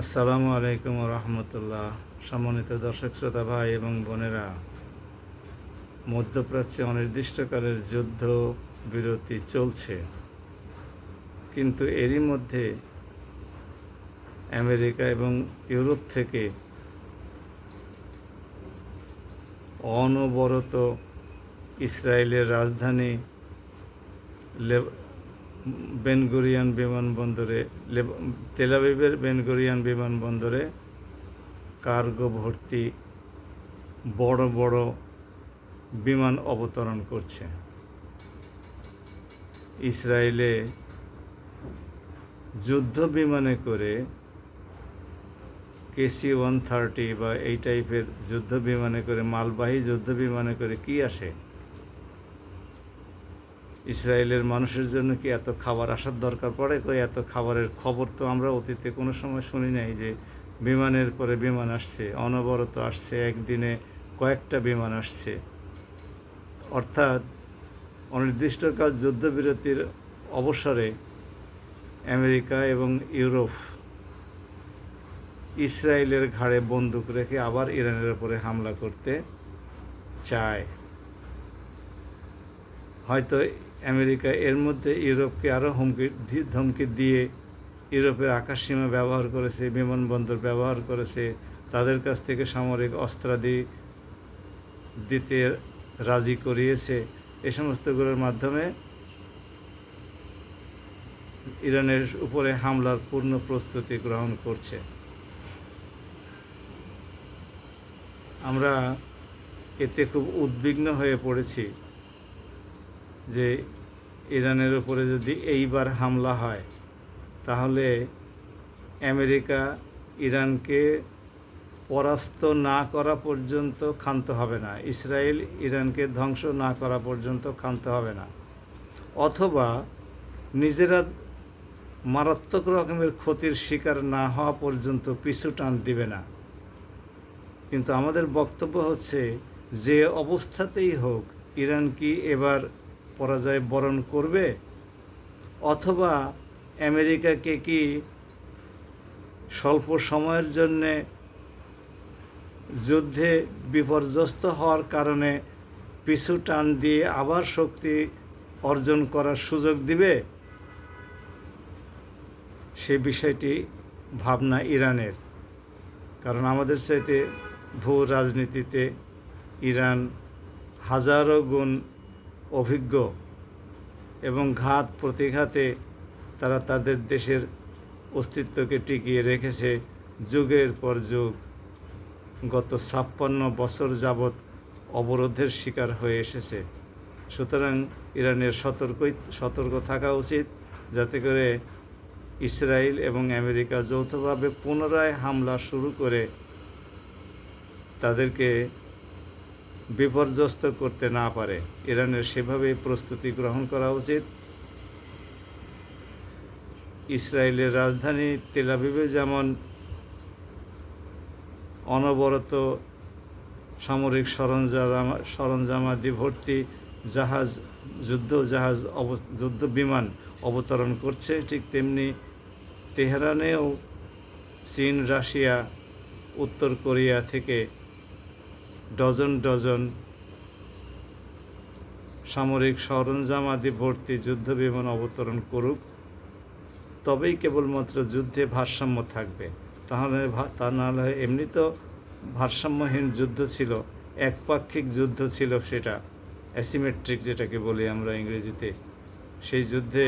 আসসালামু আলাইকুম রহমতুল্লাহ। সম্মানিত দর্শক শ্রোতা ভাই এবং বোনেরা, মধ্যপ্রাচ্যে অনির্দিষ্টকালের যুদ্ধ বিরতি চলছে, কিন্তু এরই মধ্যে আমেরিকা এবং ইউরোপ থেকে অনবরত ইসরায়েলের রাজধানী বেনগুরিয়ান বিমানবন্দরে তেল আবিবের বেনগুরিয়ান বিমানবন্দরে কার্গো ভর্তি বড় বড় বিমান অবতরণ করছে। ইসরায়েলে যুদ্ধ বিমানে করে KC-130 বা এই টাইপের যুদ্ধ বিমানে করে, মালবাহী যুদ্ধ বিমানে করে কি আসে? ইসরায়েলের মানুষের জন্য কি এত খাবার আসার দরকার পড়ে? এত খাবারের খবর তো আমরা অতীতে কোনো সময় শুনি নাই যে বিমানের পরে বিমান আসছে, অনবরত আসছে, একদিনে কয়েকটা বিমান আসছে। অর্থাৎ অনির্দিষ্টকাল যুদ্ধবিরতির অবসরে আমেরিকা এবং ইউরোপ ইসরায়েলের ঘাড়ে বন্দুক রেখে আবার ইরানের উপরে হামলা করতে চায়। হয়তো আমেরিকা এর মধ্যে ইউরোপকে আরও ধমকি দিয়ে ইউরোপের আকাশসীমা ব্যবহার করেছে, বিমানবন্দর ব্যবহার করেছে, তাদের কাছ থেকে সামরিক অস্ত্রাদি দিতে রাজি করিয়েছে। এ সমস্তগুলোর মাধ্যমে ইরানের উপরে হামলার পূর্ণ প্রস্তুতি গ্রহণ করছে। আমরা এতে খুব উদ্বিগ্ন হয়ে পড়েছি যে ইরানের উপরে যদি এইবার হামলা হয় তাহলে আমেরিকা ইরানকে পরাস্ত না করা পর্যন্ত ক্ষান্ত হবে না, ইসরায়েল ইরানকে ধ্বংস না করা পর্যন্ত ক্ষান্ত হবে না, অথবা নিজেরা মারাত্মক রকমের ক্ষতির শিকার না হওয়া পর্যন্ত পিছু টান দিবে না। কিন্তু আমাদের বক্তব্য হচ্ছে, যে অবস্থাতেই হোক ইরান কি এবার পরাজয় বরণ করবে, অথবা আমেরিকাকে কি স্বল্প সময়ের জন্যে যুদ্ধে বিপর্যস্ত হওয়ার কারণে পিছু টান দিয়ে আবার শক্তি অর্জন করার সুযোগ দিবে? সে বিষয়টি ভাবনা ইরানের। কারণ আমাদের চাইতে ভূ রাজনীতিতে ইরান হাজারো গুণ অভিজ্ঞ এবং ঘাত প্রতিঘাতে তারা তাদের দেশের অস্তিত্বকে টিকিয়ে রেখেছে যুগের পর যুগ। গত 56 বছর যাবৎ অবরোধের শিকার হয়ে এসেছে। সুতরাং ইরানের সতর্ক থাকা উচিত, যাতে করে ইসরায়েল এবং আমেরিকা যৌথভাবে পুনরায় হামলা শুরু করে তাদেরকে বিপর্যস্ত করতে না পারে। ইরানের সেভাবেই প্রস্তুতি গ্রহণ করা উচিত। ইসরায়েলের রাজধানী তেল আবিবে যেমন অনবরত সামরিক সরঞ্জামাদি ভর্তি যুদ্ধ বিমান অবতরণ করছে, ঠিক তেমনি তেহরানেও চীন, রাশিয়া, উত্তর কোরিয়া থেকে ডজন ডজন সামরিক সরঞ্জামাদি ভর্তি যুদ্ধ বিমান অবতরণ করুক, তবেই কেবলমাত্র যুদ্ধে ভারসাম্য থাকবে। তা নাহলে এমনি তো ভারসাম্যহীন যুদ্ধ ছিল, একপাক্ষিক যুদ্ধ ছিল, সেটা অ্যাসিমেট্রিক যেটাকে বলি আমরা ইংরেজিতে। সেই যুদ্ধে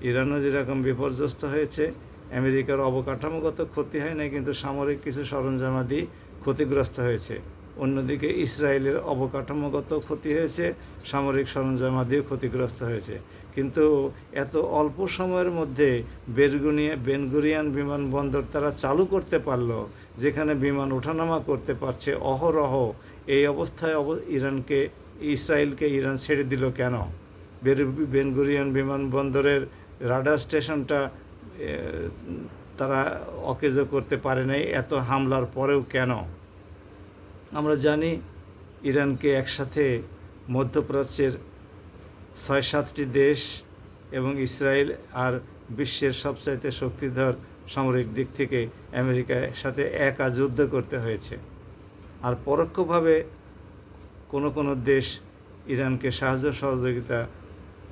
ইরানও যেরকম বিপর্যস্ত হয়েছে, আমেরিকার অবকাঠামোগত ক্ষতি হয় না, কিন্তু সামরিক কিছু সরঞ্জামাদি ক্ষতিগ্রস্ত হয়েছে। অন্যদিকে ইসরায়েলের অবকাঠামোগত ক্ষতি হয়েছে, সামরিক সরঞ্জামাদিও ক্ষতিগ্রস্ত হয়েছে। কিন্তু এত অল্প সময়ের মধ্যে বেনগুরিয়ান বিমানবন্দর তারা চালু করতে পারলো, যেখানে বিমান ওঠানামা করতে পারছে অহরহ। এই অবস্থায় ইসরায়েলকে ইরান ছেড়ে দিল কেন? বেনগুরিয়ান বিমানবন্দরের রাডার স্টেশনটা তারা অকেজো করতে পারে নাই এত হামলার পরেও কেন? আমরা জানি ইরানকে একসাথে মধ্যপ্রাচ্যের 6-7টি দেশ এবং ইসরায়েল আর বিশ্বের সবচাইতে শক্তিধর সামরিক দিক থেকে আমেরিকার সাথে একা যুদ্ধ করতে হয়েছে। আর পরোক্ষভাবে কোনো কোনো দেশ ইরানকে সাহায্য সহযোগিতা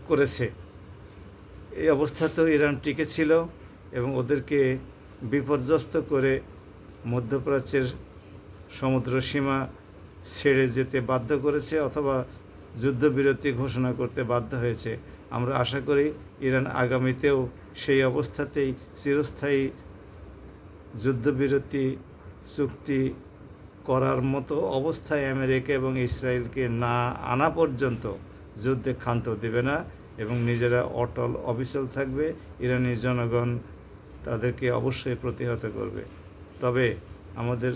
করেছে। এই অবস্থাতেও ইরান টিকে ছিল এবং ওদেরকে বিপর্যস্ত করে মধ্যপ্রাচ্যের সমুদ্র সীমা ছেড়ে যেতে বাধ্য করেছে অথবা যুদ্ধবিরতি ঘোষণা করতে বাধ্য হয়েছে। আমরা আশা করি ইরান আগামীতেও সেই অবস্থাতেই চিরস্থায়ী যুদ্ধবিরতি চুক্তি করার মতো অবস্থায় আমেরিকা এবং ইসরায়েলকে না আনা পর্যন্ত যুদ্ধে ক্ষান্ত দেবে না এবং নিজেরা অটল অবিচল থাকবে। ইরানি জনগণ তাদেরকে অবশ্যই প্রতিহত করবে। তবে আমাদের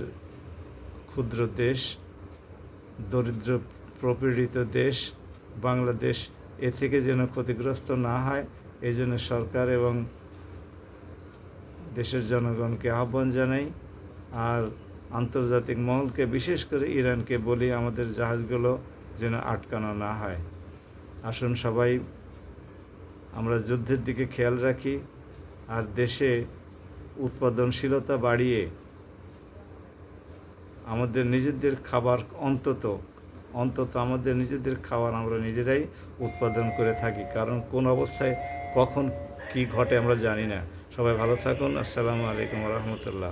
ক্ষুদ্র দেশ, দরিদ্র প্রপীড়িত দেশ বাংলাদেশ এ থেকে যেন ক্ষতিগ্রস্ত না হয়, এই জন্য সরকার এবং দেশের জনগণকে আহ্বান জানাই। আর আন্তর্জাতিক মহলকে, বিশেষ করে ইরানকে বলি আমাদের জাহাজগুলো যেন আটকানো না হয়। আসুন সবাই আমরা যুদ্ধের দিকে খেয়াল রাখি আর দেশে উৎপাদনশীলতা বাড়িয়ে আমাদের নিজেদের খাবার অন্তত আমাদের নিজেদের খাবার আমরা নিজেরাই উৎপাদন করে থাকি, কারণ কোন অবস্থায় কখন কি ঘটে আমরা জানি না। সবাই ভালো থাকুন। আসসালামু আলাইকুম রহমতুল্লাহ।